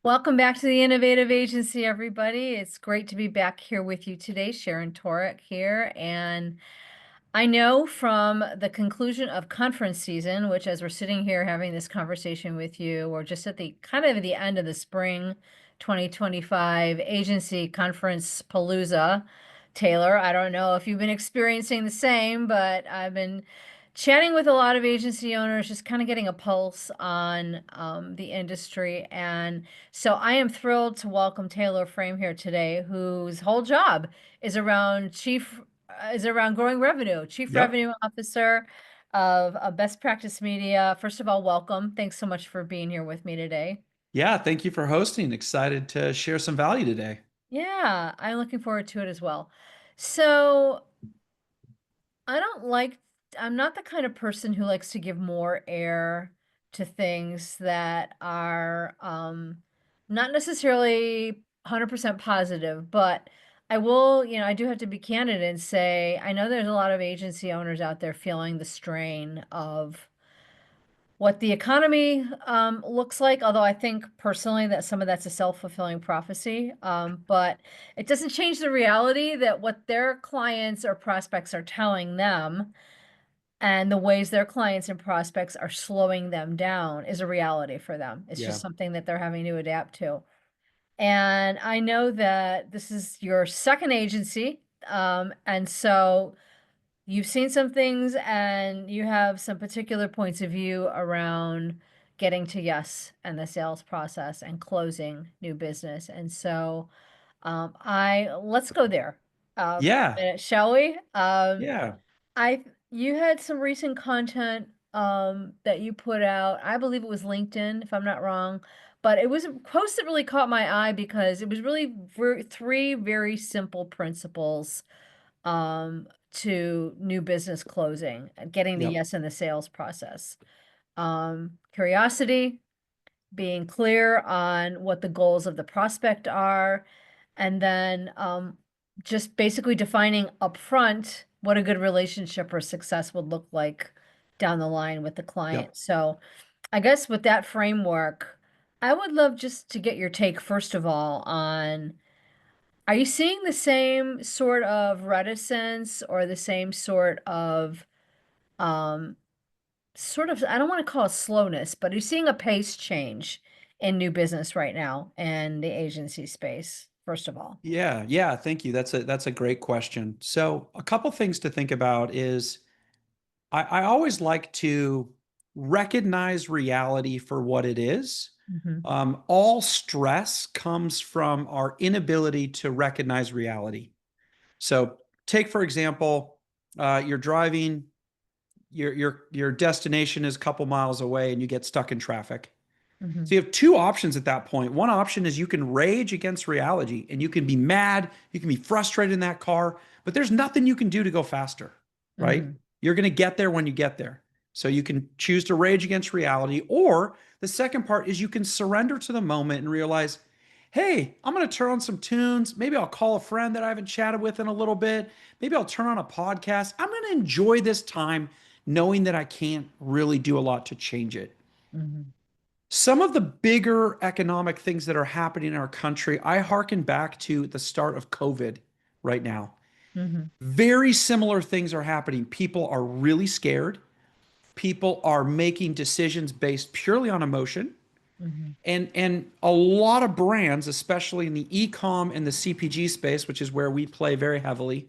Welcome back to the Innovative Agency, everybody. It's great to be back here with you today. Sharon Toerek here. And I know from the conclusion of conference season, which as we're sitting here having this conversation with you, we're just at the kind of the end of the spring 2025 agency conference palooza. Taylor, I don't know if you've been experiencing the same, but I've been chatting with a lot of agency owners, just kind of getting a pulse on the industry. And so I am thrilled to welcome Taylor Frame here today, whose whole job is around growing revenue, Chief Yep. Revenue Officer of Best Practice Media. First of all, welcome. Thanks so much for being here with me today. Yeah, thank you for hosting. Excited to share some value today. Yeah, I'm looking forward to it as well. So I don't like, I'm not the kind of person who likes to give more air to things that are not necessarily 100% positive, but I will, I do have to be candid and say, I know there's a lot of agency owners out there feeling the strain of what the economy looks like. Although I think personally that some of that's a self-fulfilling prophecy, but it doesn't change the reality that what their clients or prospects are telling them and the ways their clients and prospects are slowing them down is a reality for them. It's just Yeah. something that they're having to adapt to. And I know that this is your second agency. And so you've seen some things and you have some particular points of view around getting to yes and the sales process and closing new business. And so I let's go there for a Yeah. minute, shall we? Yeah. I you had some recent content that you put out. I believe it was LinkedIn, if I'm not wrong, but it was a post that really caught my eye because it was really three very simple principles to new business closing, getting the Yep. yes in the sales process. Curiosity, being clear on what the goals of the prospect are, and then just basically defining upfront what a good relationship or success would look like down the line with the Yep. client. So I guess with that framework, I would love just to get your take, first of all, on are you seeing the same sort of reticence or the same um, sort of, I don't want to call it slowness, but are you seeing a pace change in new business right now in the agency space, first of all? Yeah. Yeah. Thank you. That's a great question. So a couple things to think about is I always like to recognize reality for what it is. Mhm, All stress comes from our inability to recognize reality. So take, for example, you're driving, your destination is a couple miles away and you get stuck in traffic. So mhm, you have two options at that point. One option is you can rage against reality and you can be mad, you can be frustrated in that car, but there's nothing you can do to go faster, right? mhm, You're going to get there when you get there. So you can choose to rage against reality, or the second part is you can surrender to the moment and realize, hey, I'm going to turn on some tunes. Maybe I'll call a friend that I haven't chatted with in a little bit. Maybe I'll turn on a podcast. I'm going to enjoy this time knowing that I can't really do a lot to change it. mhm, Some of the bigger economic things that are happening in our country, I hearken back to the start of COVID right now. mhm, Very similar things are happening. People are really scared. People are making decisions based purely on emotion. mhm, And a lot of brands, especially in the e-com and the CPG space, which is where we play very heavily,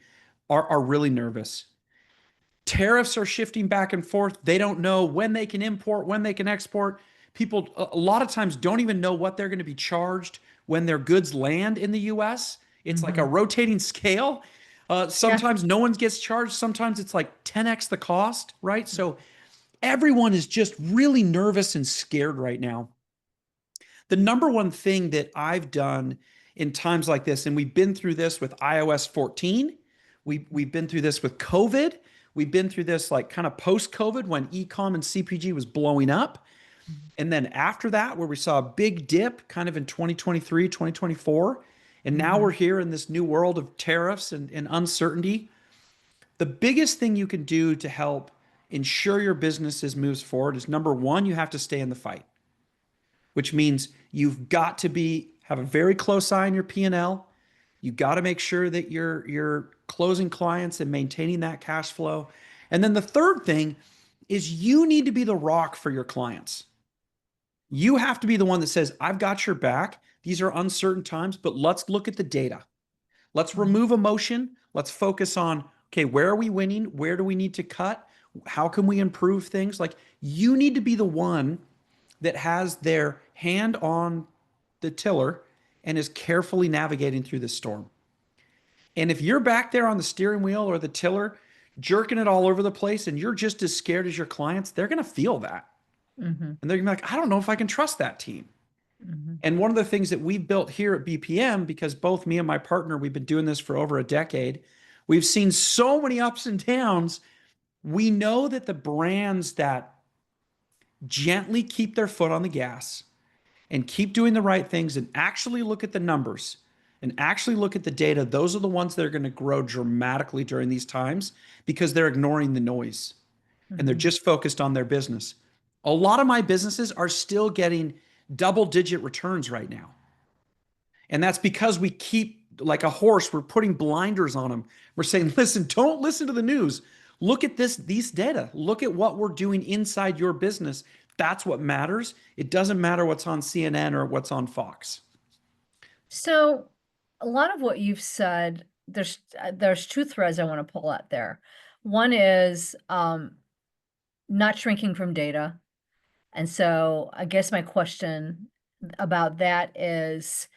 are really nervous. Tariffs are shifting back and forth. They don't know when they can import, when they can export. People a lot of times don't even know what they're going to be charged when their goods land in the US. It's like a mhm. rotating scale. Yeah. Sometimes no one gets charged. Sometimes it's like 10x the cost, right? So everyone is just really nervous and scared right now. The number one thing that I've done in times like this, and we've been through this with iOS 14, we've been through this with COVID, we've been through this like kind of post COVID when ecom and CPG was blowing up. Mhm, And then after that, where we saw a big dip kind of in 2023, 2024. And now we're mhm, here in this new world of tariffs and uncertainty. The biggest thing you can do to help ensure your businesses moves forward is number one, you have to stay in the fight. which means you've got to be have a very close eye on your P&L. You got to make sure that you're closing clients and maintaining that cash flow. And then the third thing is you need to be the rock for your clients. You have to be the one that says, I've got your back. These are uncertain times, but let's look at the data. Let's Mhm. remove emotion. Let's focus on, okay, where are we winning? Where do we need to cut? How can we improve things? Like you need to be the one that has their hand on the tiller and is carefully navigating through the storm. And if you're back there on the steering wheel or the tiller, jerking it all over the place, and you're just as scared as your clients, they're going to feel that. Mhm. And they're going to be like, I don't know if I can trust that team. Mhm. And one of the things that we've built here at BPM, because both me and my partner, we've been doing this for over a decade, we've seen so many ups and downs. We know that the brands that gently keep their foot on the gas and keep doing the right things and actually look at the numbers and actually look at the data, those are the ones that are going to grow dramatically during these times because they're ignoring the noise and they're Mhm. just focused on their business. A lot of my businesses are still getting double digit returns right now. And that's because we keep, like a horse, we're putting blinders on them. We're saying, listen, don't listen to the news. Look at these data. Look at what we're doing inside your business. That's what matters. It doesn't matter what's on CNN or what's on Fox. So a lot of what you've said, there's two threads I want to pull out there. One is not shrinking from data. And so I guess my question about that is,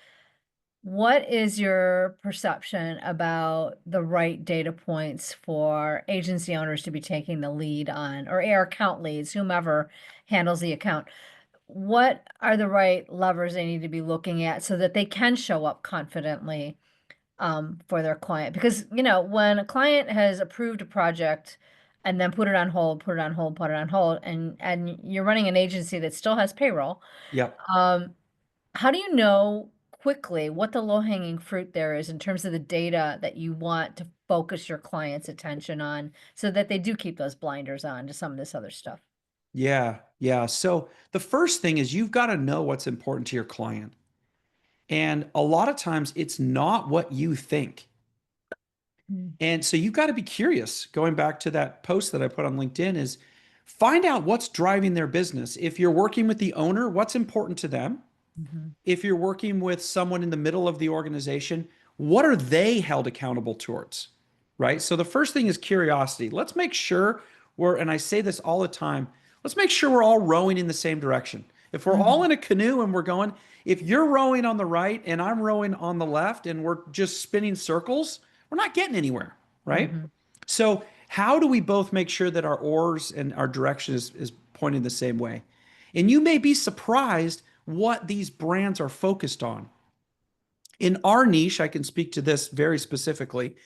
what is your perception about the right data points for agency owners to be taking the lead on, or air account leads, whomever handles the account? What are the right levers they need to be looking at so that they can show up confidently for their client? Because, when a client has approved a project and then put it on hold, put it on hold, put it on hold, and you're running an agency that still has payroll, Yep. um, how do you know quickly what the low-hanging fruit there is in terms of the data that you want to focus your client's attention on so that they do keep those blinders on to some of this other stuff? Yeah. Yeah. So the first thing is you've got to know what's important to your client. And a lot of times it's not what you think. Mm. And so you've got to be curious. Going back to that post that I put on LinkedIn is find out what's driving their business. If you're working with the owner, what's important to them? Mhm. If you're working with someone in the middle of the organization, what are they held accountable towards? Right? So the first thing is curiosity. Let's make sure and I say this all the time, let's make sure we're all rowing in the same direction. If we're all Mhm. in a canoe and we're going, if you're rowing on the right and I'm rowing on the left and we're just spinning circles, we're not getting anywhere, right? Mhm. So, how do we both make sure that our oars and our direction is pointing the same way? And you may be surprised what these brands are focused on. In our niche, I can speak to this very specifically.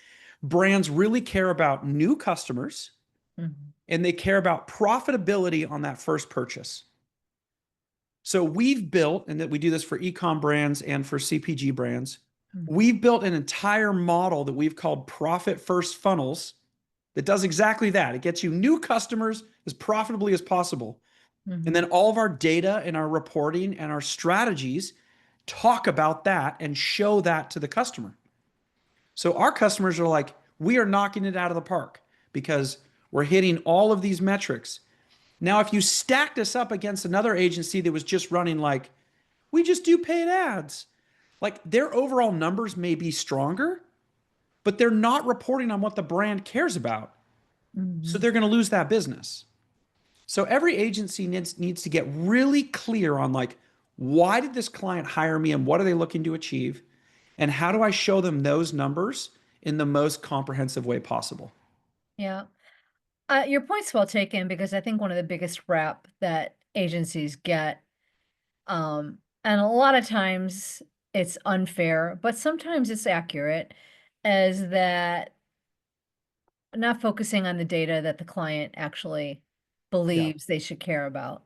Brands really care about new customers Mhm. and they care about profitability on that first purchase. So we've built, and that we do this for ecom brands and for CPG brands, Mhm. we've built an entire model that we've called profit first funnels that does exactly that. It gets you new customers as profitably as possible. And then Mhm. all of our data and our reporting and our strategies talk about that and show that to the customer. So our customers are like, we are knocking it out of the park because we're hitting all of these metrics. Now, if you stacked us up against another agency that was just running like, we just do paid ads, like their overall numbers may be stronger, but they're not reporting on what the brand cares about. So Mhm. they're going to lose that business. So every agency needs to get really clear on like, why did this client hire me and what are they looking to achieve? And how do I show them those numbers in the most comprehensive way possible? Yeah. Your point's well taken because I think one of the biggest rap that agencies get, and a lot of times it's unfair, but sometimes it's accurate, is that not focusing on the data that the client actually Yeah, believes they should care about.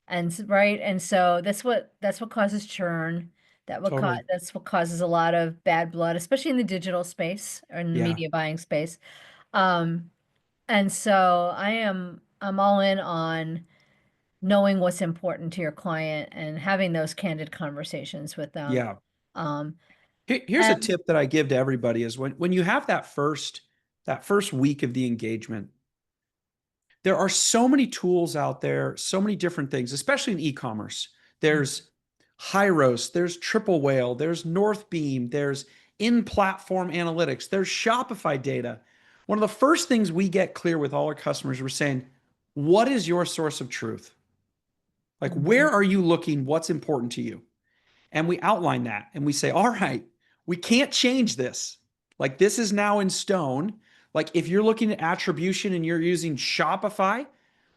And right? And so that's what causes churn. totally. That's what causes a lot of bad blood, especially in the digital space or in the Yeah. media buying space. Um, and so I'm all in on knowing what's important to your client and having those candid conversations with them. Yeah. Um, Here's a and tip that I give to everybody is when you have that first week of the engagement, there are so many tools out there, so many different things, especially in e-commerce. There's Hyros, there's Triple Whale, there's Northbeam, there's in-platform analytics, there's Shopify data. One of the first things we get clear with all our customers, we're saying, what is your source of truth? Like, Mhm. where are you looking? What's important to you? And we outline that and we say, all right, we can't change this. Like, this is now in stone. Like, if you're looking at attribution and you're using Shopify,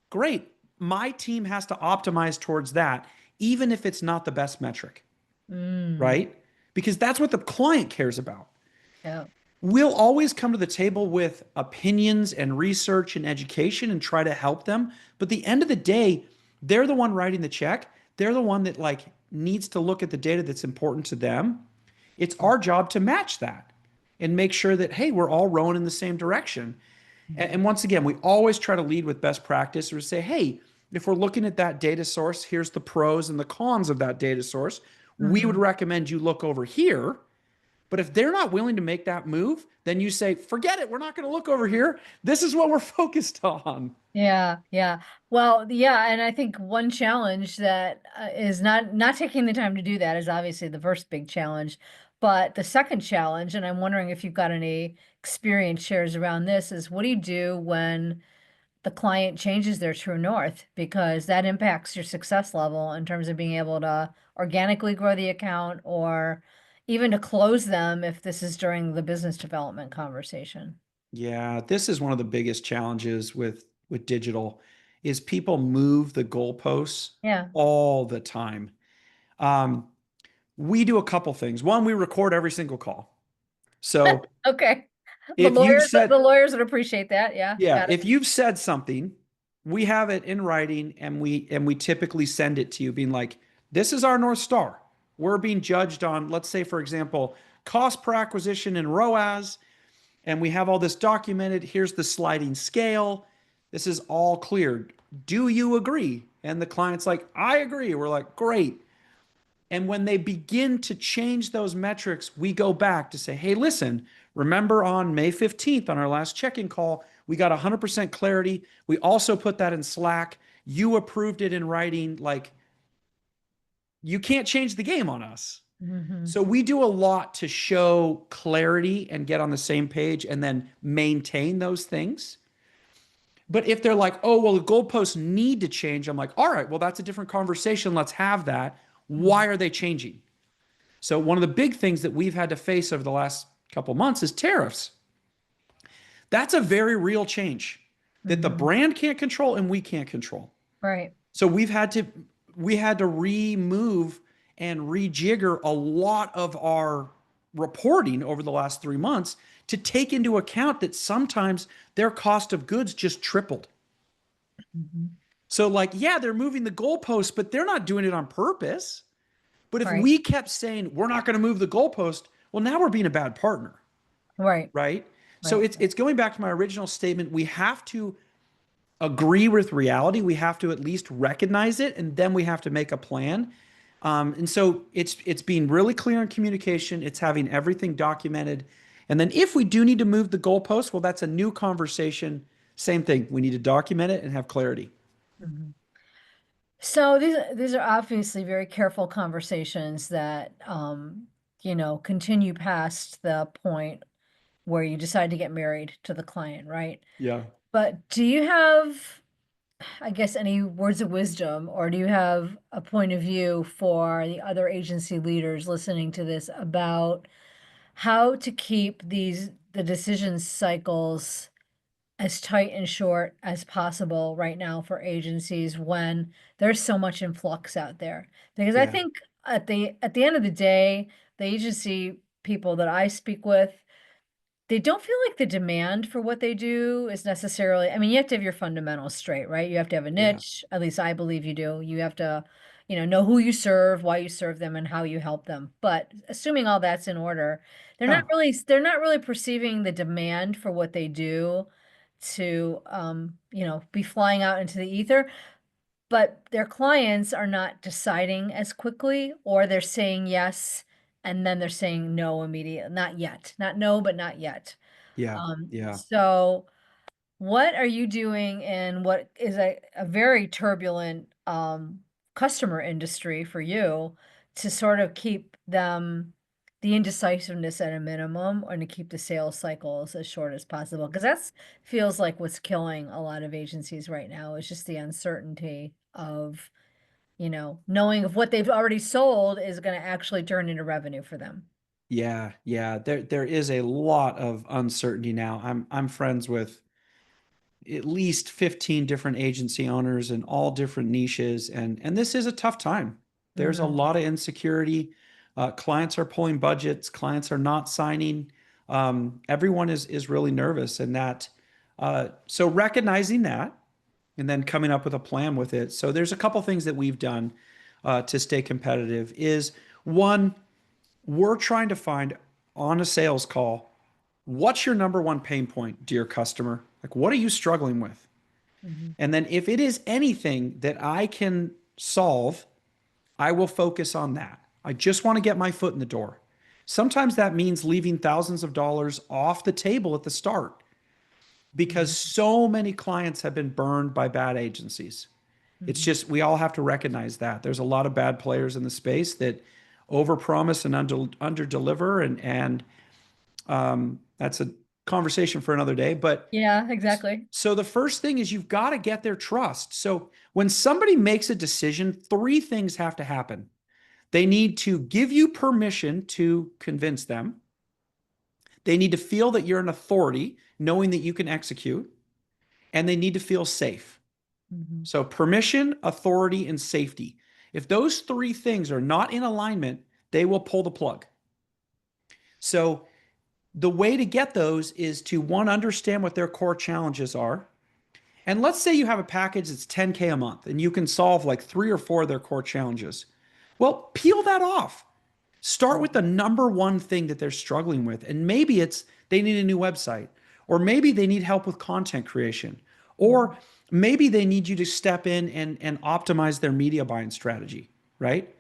great. My team has to optimize towards that, even if it's not the best metric, Mm, right? Because that's what the client cares about. yeah. We'll always come to the table with opinions and research and education and try to help them. But at the end of the day, they're the one writing the check. They're the one that like needs to look at the data that's important to them. It's our job to match that and make sure that, hey, we're all rowing in the same direction. And once again, we always try to lead with best practice or say, hey, if we're looking at that data source, here's the pros and the cons of that data source. We would Mhm. recommend you look over here. But if they're not willing to make that move, then you say, forget it. We're not going to look over here. This is what we're focused on. Yeah, yeah. Well, yeah, and I think one challenge that is not taking the time to do that is obviously the first big challenge, but the second challenge, and I'm wondering if you've got any experience shares around this, is what do you do when the client changes their true north? Because that impacts your success level in terms of being able to organically grow the account or even to close them if this is during the business development conversation. Yeah, this is one of the biggest challenges with digital is people move the goalposts Yeah. all the time. Um, we do a couple things. One, we record every single call. So Okay. if you've The said, lawyers would appreciate that. Yeah, yeah, got it. if you've said something, we have it in writing and we typically send it to you being like, this is our North Star. We're being judged on, let's say, for example, cost per acquisition and ROAS, and we have all this documented. Here's the sliding scale. This is all cleared. Do you agree? And the client's like, I agree. We're like, great. And when they begin to change those metrics, we go back to say, hey, listen, remember on May 15th on our last check-in call, we got 100% clarity. We also put that in Slack. You approved it in writing. Like, you can't change the game on us. Mhm. So we do a lot to show clarity and get on the same page and then maintain those things. But if they're like, oh, well, the goalposts need to change, I'm like, all right, well, that's a different conversation. Let's have that. Why Mhm. are they changing? So one of the big things that we've had to face over the last couple of months is tariffs. That's a very real change that the Mhm. brand can't control and we can't control. Right. So we had to remove and rejigger a lot of our reporting over the last 3 months to take into account that sometimes their cost of goods just tripled. Mhm. So like, yeah, they're moving the goalpost, but they're not doing it on purpose. But if Right. we kept saying we're not going to move the goalpost, well, now we're being a bad partner, Right. right? So Right. it's going back to my original statement. We have to agree with reality. We have to at least recognize it, and then we have to make a plan. And so it's being really clear in communication. It's having everything documented, and then if we do need to move the goalpost, well, that's a new conversation. Same thing. We need to document it and have clarity. Mhm. So these are obviously very careful conversations that continue past the point where you decide to get married to the client, right? Yeah. But do you have, I guess, any words of wisdom, or do you have a point of view for the other agency leaders listening to this about how to keep the decision cycles as tight and short as possible right now for agencies when there's so much influx out there? Because I Yeah. think at the end of the day, the agency people that I speak with, they don't feel like the demand for what they do is necessarily, I mean, you have to have your fundamentals straight, right? You have to have a Yeah. niche, at least I believe you do. You have to, know who you serve, why you serve them, and how you help them. But assuming all that's in order, Yeah. they're not really perceiving the demand for what they do to be flying out into the ether. but their clients are not deciding as quickly, or they're saying yes and then they're saying no immediately. Not yet. Not no, but not yet. Yeah. Yeah. So what are you doing in what is a very turbulent customer industry for you to sort of keep them the indecisiveness at a minimum and to keep the sales cycles as short as possible? Because that's feels like what's killing a lot of agencies right now is just the uncertainty of, knowing if what they've already sold is going to actually turn into revenue for them. Yeah. Yeah. There is a lot of uncertainty now. I'm friends with at least 15 different agency owners in all different niches, and this is a tough time. There's a Mhm. lot of insecurity. Clients are pulling budgets, clients are not signing. Everyone is really nervous, and that so recognizing that and then coming up with a plan with it. So there's a couple things that we've done to stay competitive. Is one, we're trying to find on a sales call, what's your number one pain point, dear customer? Like, what are you struggling with? Mhm. And then if it is anything that I can solve, I will focus on that. I just want to get my foot in the door. Sometimes that means leaving thousands of dollars off the table at the start because Mhm. so many clients have been burned by bad agencies. It's Mhm. just, we all have to recognize that. There's a lot of bad players in the space that overpromise and under deliver, and that's a conversation for another day. But Yeah, exactly. so the first thing is you've got to get their trust. So when somebody makes a decision, three things have to happen. They need to give you permission to convince them. They need to feel that you're an authority, knowing that you can execute, and they need to feel safe. Mhm. So permission, authority, and safety. If those three things are not in alignment, they will pull the plug. So the way to get those is to one, understand what their core challenges are. And let's say you have a package that's 10K a month and you can solve like three or four of their core challenges. Well, peel that off. Start with the Mhm. number one thing that they're struggling with. And maybe it's they need a new website, or maybe they need help with content creation, or Mhm. maybe they need you to step in and optimize their media buying strategy, right?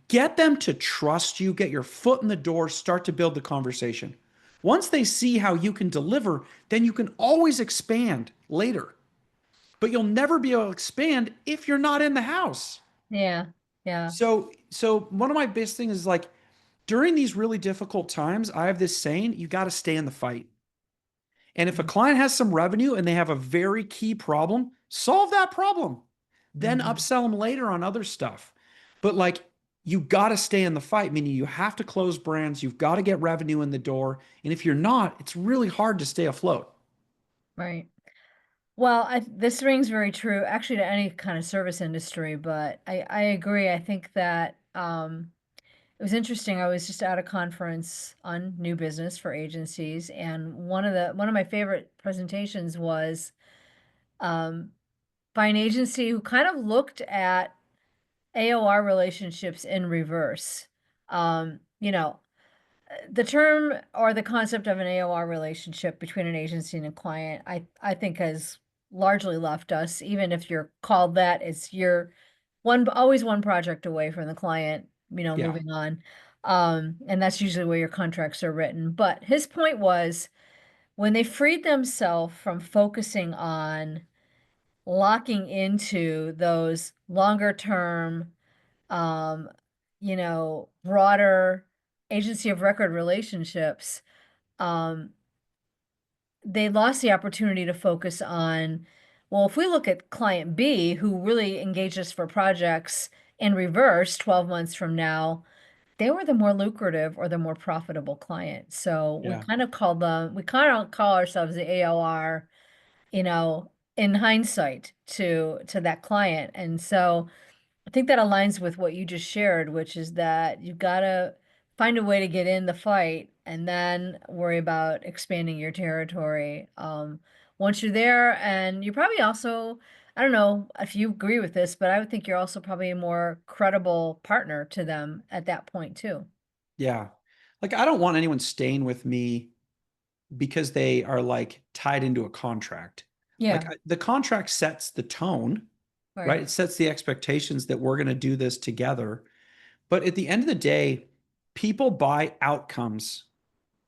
Get them to trust you, get your foot in the door, start to build the conversation. Once they see how you can deliver, then you can always expand later, but you'll never be able to expand if you're not in the house. Yeah. Yeah. So one of my best things is like during these really difficult times, I have this saying, you got to stay in the fight. And if a Mhm. client has some revenue and they have a very key problem, solve that problem. Then Mhm. upsell them later on other stuff. But like you got to stay in the fight, meaning you have to close brands, you've got to get revenue in the door. And if you're not, it's really hard to stay afloat. Right. Well, this rings very true actually to any kind of service industry, but I agree. I think that it was interesting. I was just at a conference on new business for agencies, and one of my favorite presentations was um, by an agency who kind of looked at AOR relationships in reverse. The term or the concept of an AOR relationship between an agency and a client, I think has largely left us. Even if you're called that, it's you're always one project away from the client, Yeah. moving on. And that's usually where your contracts are written. But his point was when they freed themselves from focusing on locking into those longer term broader agency of record relationships, um, they lost the opportunity to focus on, well, if we look at client B, who really engaged us for projects in reverse 12 months from now, they were the more lucrative or the more profitable client. So Yeah. we kind of call ourselves the AOR, in hindsight to that client. And so I think that aligns with what you just shared, which is that you've got to find a way to get in the fight and then worry about expanding your territory. Once you're there, and you probably also, I don't know if you agree with this, but I would think you're also probably a more credible partner to them at that point too. Yeah. Like I don't want anyone staying with me because they are like tied into a contract. Yeah. Like the contract sets the tone, right? Right. It sets the expectations that we're going to do this together. But at the end of the day, people buy outcomes.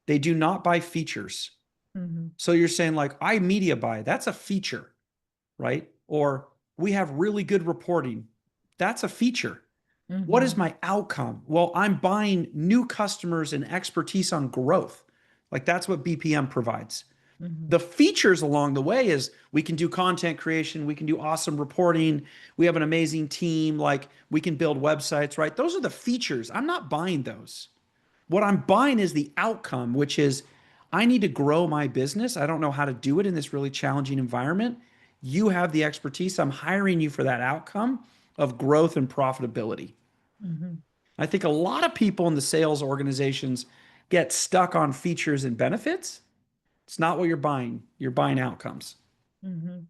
They do not buy features. Mm-hmm. So you're saying like, I media buy, that's a feature, right? Or we have really good reporting. That's a feature. What is Mm-hmm. my outcome? Well, I'm buying new customers and expertise on growth. Like that's what BPM provides. Mm-hmm. The features along the way is we can do content creation, we can do awesome reporting, we have an amazing team, like we can build websites, right? Those are the features. I'm not buying those. What I'm buying is the outcome, which is I need to grow my business. I don't know how to do it in this really challenging environment. You have the expertise. I'm hiring you for that outcome of growth and profitability. Mm-hmm. I think a lot of people in the sales organizations get stuck on features and benefits. It's not what you're buying. You're buying outcomes. Mm-hmm.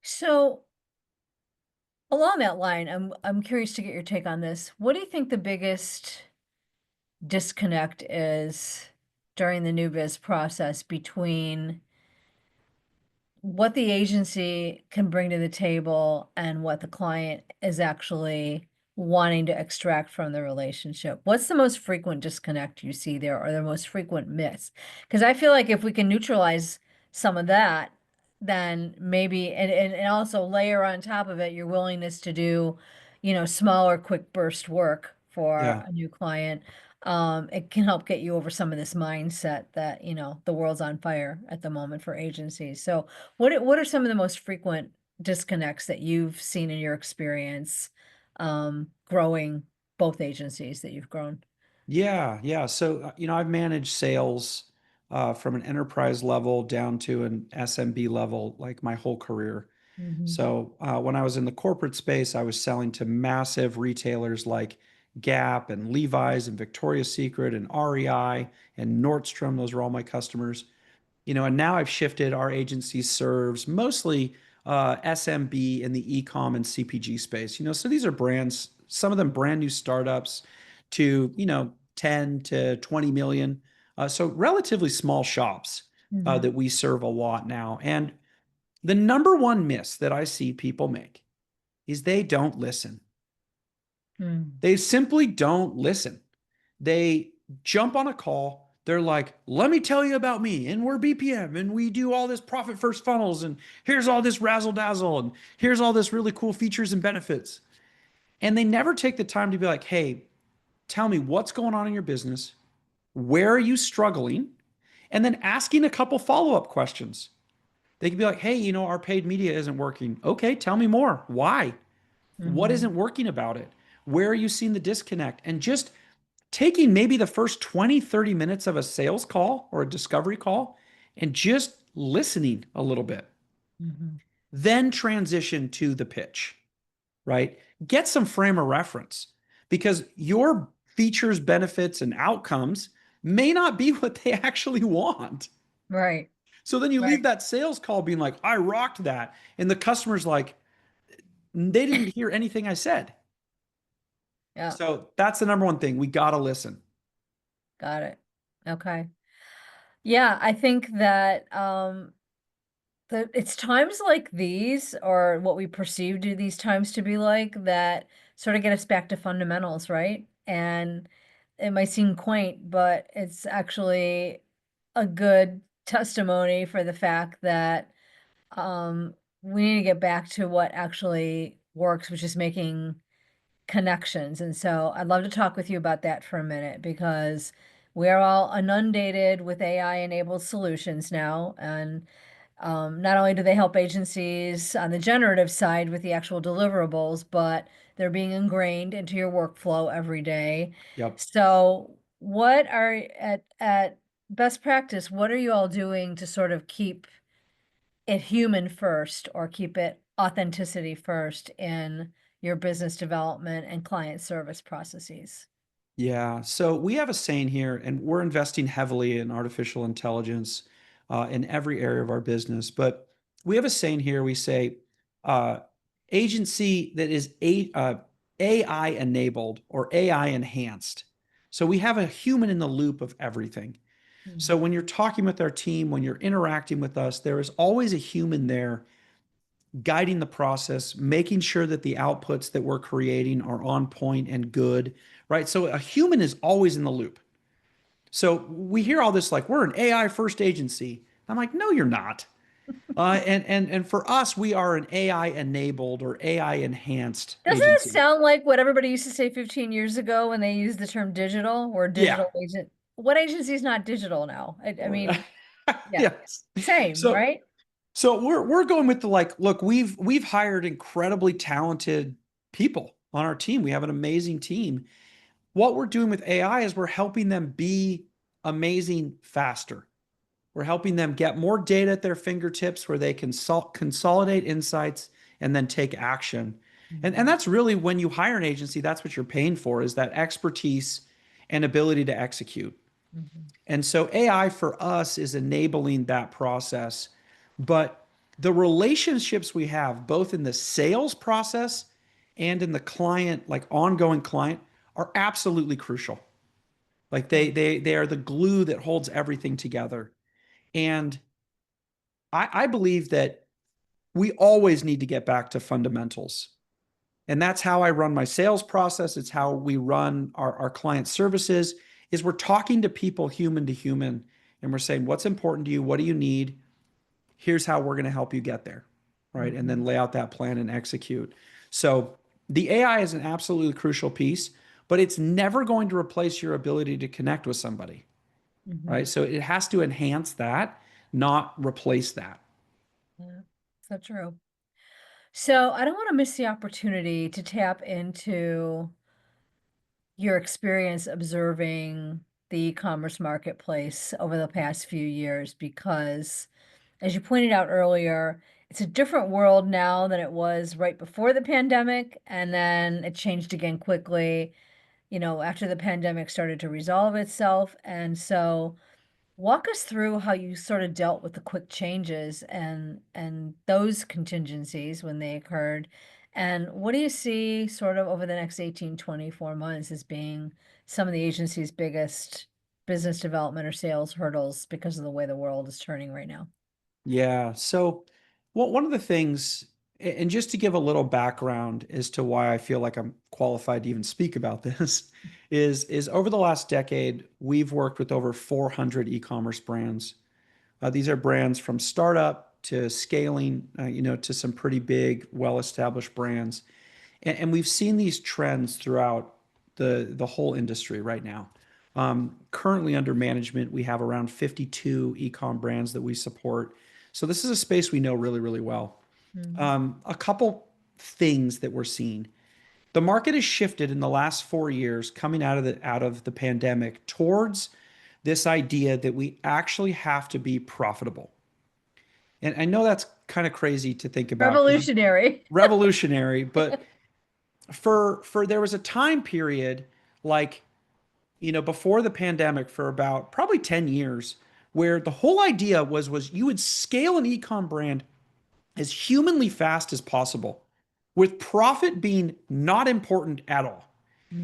So along that line, I'm curious to get your take on this. What do you think the biggest disconnect is during the new biz process between what the agency can bring to the table and what the client is actually wanting to extract from the relationship? What's the most frequent disconnect you see there or the most frequent miss? Because I feel like if we can neutralize some of that, then maybe and also layer on top of it your willingness to do, smaller, quick burst work for Yeah. a new client. It can help get you over some of this mindset that, the world's on fire at the moment for agencies. So what are some of the most frequent disconnects that you've seen in your experience, growing both agencies that you've grown? Yeah. Yeah. So, I've managed sales from an enterprise level down to an SMB level like my whole career. Mhm, So when I was in the corporate space, I was selling to massive retailers like Gap and Levi's and Victoria's Secret and REI and Nordstrom. Those were all my customers. And now I've shifted. Our agency serves mostly SMB in the e-com and CPG space. So these are brands, some of them brand new startups to 10 to 20 million. So relatively small shops mhm, that we serve a lot now. And the number one miss that I see people make is they don't listen. mm, They simply don't listen. They jump on a call. They're like, let me tell you about me. And we're BPM and we do all this profit first funnels. And here's all this razzle dazzle. And here's all this really cool features and benefits. And they never take the time to be like, hey, tell me what's going on in your business. Where are you struggling? And then asking a couple follow up questions. They could be like, hey, our paid media isn't working. Okay, tell me more. Why? What mhm, isn't working about it? Where are you seeing the disconnect? And just taking maybe the first 20, 30 minutes of a sales call or a discovery call and just listening a little bit, mhm. then transition to the pitch, right? Get some frame of reference because your features, benefits, and outcomes may not be what they actually want. Right, So then you leave right. that sales call being like, I rocked that. And the customer's like, they didn't hear anything I said. Yeah, So that's the number one thing. We got to listen. got it. Okay. Yeah, I think that, it's times like these, or what we perceive to these times to be like, that sort of get us back to fundamentals, right? And it might seem quaint, but it's actually a good testimony for the fact that we need to get back to what actually works, which is making connections. And so I'd love to talk with you about that for a minute because we're all inundated with AI enabled solutions now. And not only do they help agencies on the generative side with the actual deliverables, but they're being ingrained into your workflow every day. Yep. So, what are at best practice? What are you all doing to sort of keep it human first, or keep it authenticity first in your business development and client service processes? Yeah. So we have a saying here, and we're investing heavily in artificial intelligence in every area of our business. But we have a saying here. We say uh, agency that is AI enabled or AI enhanced. So we have a human in the loop of everything. Mhm. So when you're talking with our team, when you're interacting with us, there is always a human there guiding the process, making sure that the outputs that we're creating are on point and good, right? So a human is always in the loop. So we hear all this like we're an AI first agency. I'm like, no, you're not. And for us, we are an AI enabled or AI enhanced Doesn't it agency. sound like what everybody used to say 15 years ago when they used the term digital or Yeah. digital agent? What agency is not digital now? I mean, yeah, Yes. same, So right? so we're going with the like, look, we've hired incredibly talented people on our team. We have an amazing team. What we're doing with AI is we're helping them be amazing faster. We're helping them get more data at their fingertips where they can consolidate insights and then take action. And Mhm, that's really when you hire an agency, that's what you're paying for is that expertise and ability to execute. mhm, And so AI for us is enabling that process. But the relationships we have, both in the sales process and in the client, like ongoing client, are absolutely crucial. Like mhm, they are the glue that holds everything together. And I believe that we always need to get back to fundamentals. And that's how I run my sales process. It's how we run our client services is we're talking to people human to human and we're saying, what's important to you? What do you need? Here's how we're going to help you get there. Right. And then mhm, lay out that plan and execute. So the AI is an absolutely crucial piece, but it's never going to replace your ability to connect with somebody. mhm. Right. So it has to enhance that, not replace that. Yeah, so true. So I don't want to miss the opportunity to tap into your experience observing the e-commerce marketplace over the past few years because, as you pointed out earlier, it's a different world now than it was right before the pandemic, and then it changed again quickly, after the pandemic started to resolve itself. And so walk us through how you sort of dealt with the quick changes and those contingencies when they occurred. And what do you see sort of over the next 18, 24 months as being some of the agency's biggest business development or sales hurdles because of the way the world is turning right now? Yeah. So, well, one of the things, and just to give a little background as to why I feel like I'm qualified to even speak about this, is over the last decade, we've worked with over 400 e-commerce brands. These are brands from startup to scaling, to some pretty big, well-established brands. And we've seen these trends throughout the whole industry right now. Currently under management, we have around 52 e-com brands that we support. So this is a space we know really, really well. Mhm. A couple things that we're seeing. The market has shifted in the last 4 years coming out of the pandemic towards this idea that we actually have to be profitable. And I know that's kind of crazy to think about because Revolutionary. revolutionary, but for there was a time period like before the pandemic for about probably 10 years where the whole idea was you would scale an ecom brand as humanly fast as possible with profit being not important at all,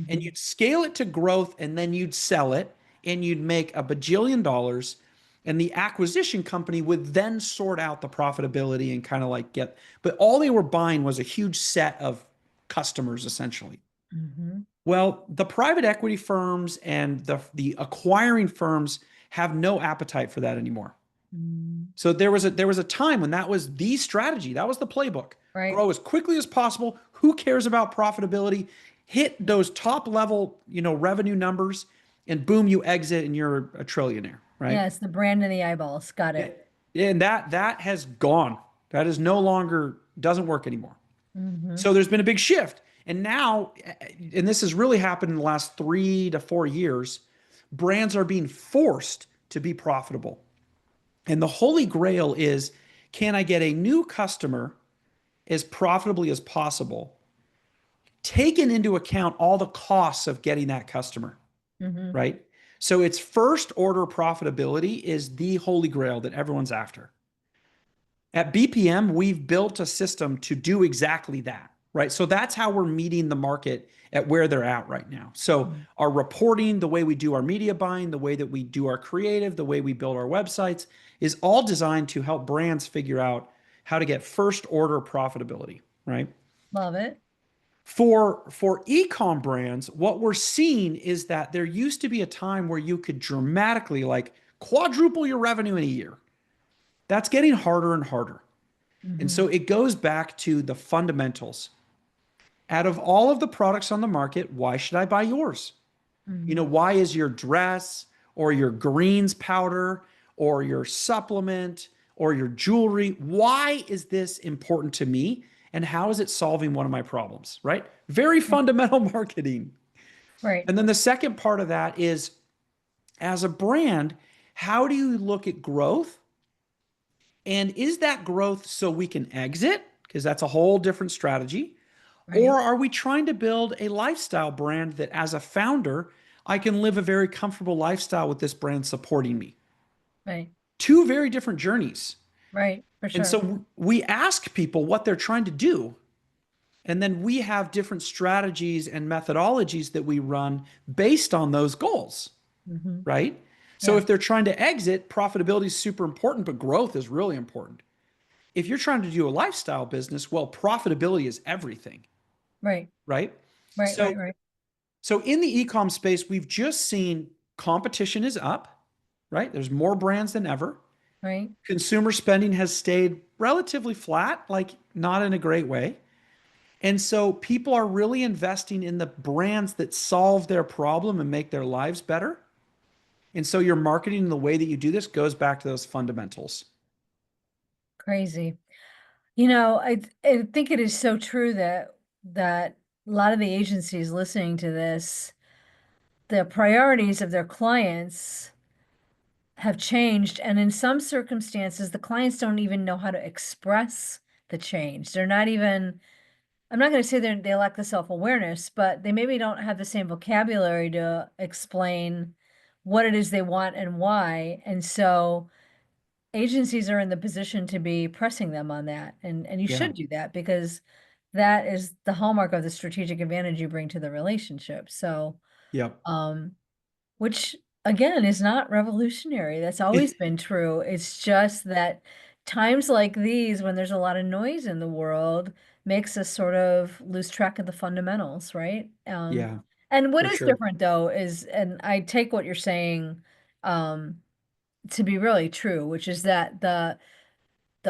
and Mhm, you'd scale it to growth and then you'd sell it and you'd make a bajillion dollars, and the acquisition company would then sort out the profitability and kind of like get, but all they were buying was a huge set of customers essentially. mhm, Well, the private equity firms and the acquiring firms have no appetite for that anymore. mm. So there was a time when that was the strategy. That was the playbook. Right. Grow as quickly as possible. Who cares about profitability? Hit those top level, revenue numbers, and boom, you exit and you're a trillionaire, right? Yeah, it's the brand in the eyeballs. Got Yeah. it. And that has gone. That is no longer doesn't work anymore. Mhm, So there's been a big shift. And now, and this has really happened in the last 3 to 4 years, brands are being forced to be profitable. And the holy grail is, can I get a new customer as profitably as possible, taking into account all the costs of getting that customer, mhm, right? So it's first order profitability is the holy grail that everyone's after. At BPM, we've built a system to do exactly that, right? So that's how we're meeting the market at where they're at right now. So mm, our reporting, the way we do our media buying, the way that we do our creative, the way we build our websites is all designed to help brands figure out how to get first order profitability, right? Love it. For e-com brands, what we're seeing is that there used to be a time where you could dramatically like quadruple your revenue in a year. That's getting harder and harder. And Mm-hmm. so it goes back to the fundamentals. Out of all of the products on the market, why should I buy yours? Mm-hmm. Why is your dress or your greens powder or your supplement or your jewelry, why is this important to me? And how is it solving one of my problems, right? Very fundamental marketing. Right. And then the second part of that is as a brand, how do you look at growth? And is that growth so we can exit? Because that's a whole different strategy. Right. Or are we trying to build a lifestyle brand that as a founder, I can live a very comfortable lifestyle with this brand supporting me? Right. Two very different journeys. Right. For And sure. so we ask people what they're trying to do. And then we have different strategies and methodologies that we run based on those goals, Mm-hmm. right? So Yeah. if they're trying to exit, profitability is super important, but growth is really important. If you're trying to do a lifestyle business, well, profitability is everything, Right. right? Right. So Right. Right. So in the e-com space, we've just seen competition is up, right? There's more brands than ever. Right. Consumer spending has stayed relatively flat, like not in a great way. And so people are really investing in the brands that solve their problem and make their lives better. And so your marketing and the way that you do this goes back to those fundamentals. Crazy. I think it is so true that a lot of the agencies listening to this, the priorities of their clients have changed, and in some circumstances, the clients don't even know how to express the change. They're not even, I'm not going to say they lack the self-awareness, but they maybe don't have the same vocabulary to explain what it is they want and why. And so agencies are in the position to be pressing them on that. And you Yeah. should do that because that is the hallmark of the strategic advantage you bring to the relationship. So, Yep. um, which again is not revolutionary. That's always been true. It's just that times like these, when there's a lot of noise in the world, makes us sort of lose track of the fundamentals, right? Yeah, And what for is sure. different though is, and I take what you're saying, um, to be really true, which is that the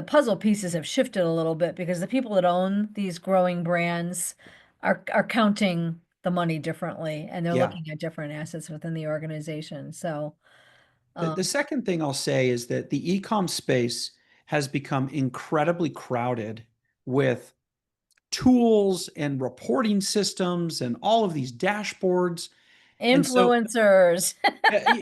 puzzle pieces have shifted a little bit because the people that own these growing brands are counting the money differently and they're Yeah. looking at different assets within the organization. So, The um, second thing I'll say is that the e-com space has become incredibly crowded with tools and reporting systems and all of these dashboards. And so, influencers.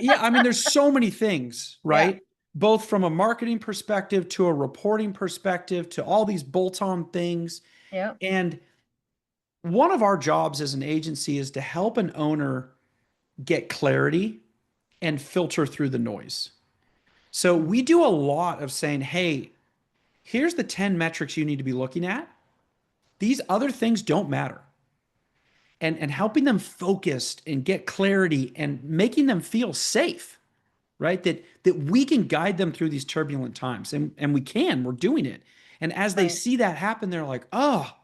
yeah, I mean, there's so many things, Yeah. right? Both from a marketing perspective to a reporting perspective to all these bolt-on things. Yeah. And one of our jobs as an agency is to help an owner get clarity and filter through the noise. So we do a lot of saying, hey, here's the 10 metrics you need to be looking at. These other things don't matter. And helping them focused and get clarity and making them feel safe, right? That we can guide them through these turbulent times. And we can, we're doing it. And as they Right. see that happen, they're like, oh,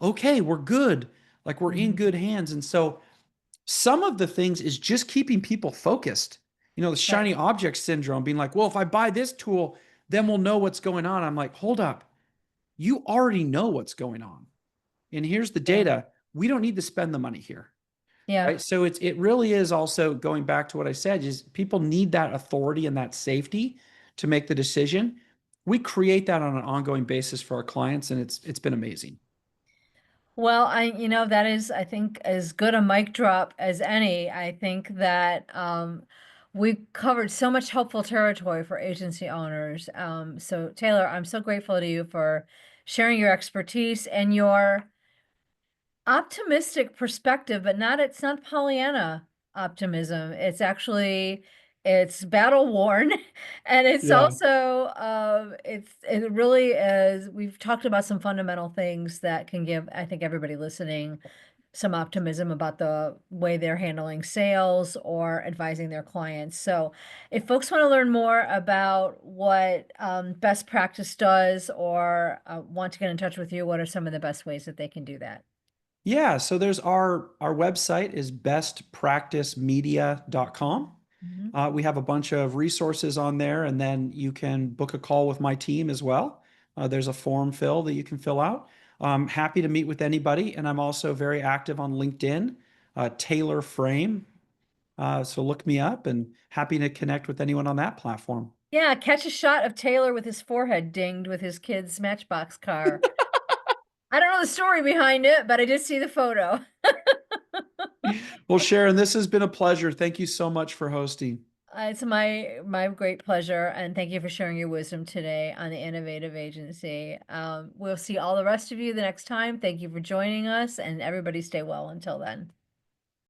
okay, we're good. Like we're in Mhm. good hands. And so some of the things is just keeping people focused. The Right. shiny object syndrome, being like, well, if I buy this tool, then we'll know what's going on. I'm like, hold up. You already know what's going on. And here's the Yeah. data. We don't need to spend the money here. Yeah. Right. So it really is also going back to what I said is people need that authority and that safety to make the decision. We create that on an ongoing basis for our clients, and it's been amazing. Well, that is, I think, as good a mic drop as any. I think that we covered so much helpful territory for agency owners. So Taylor, I'm so grateful to you for sharing your expertise and your optimistic perspective, but it's not Pollyanna optimism. It's battle worn and it's Yeah. also it really is we've talked about some fundamental things that can give, I think, everybody listening some optimism about the way they're handling sales or advising their clients. So if folks want to learn more about what best practice does or want to get in touch with you, what are some of the best ways that they can do that? Yeah, so there's our website is bestpracticemedia.com. Mhm. We have a bunch of resources on there, and then you can book a call with my team as well. There's a form fill that you can fill out. I'm happy to meet with anybody, and I'm also very active on LinkedIn, Taylor Frame. So look me up, and happy to connect with anyone on that platform. Yeah, catch a shot of Taylor with his forehead dinged with his kid's Matchbox car. I don't know the story behind it, but I did see the photo. Well, Sharon, this has been a pleasure. Thank you so much for hosting. It's my great pleasure, and thank you for sharing your wisdom today on the Innovative Agency. We'll see all the rest of you the next time. Thank you for joining us, and everybody stay well until then.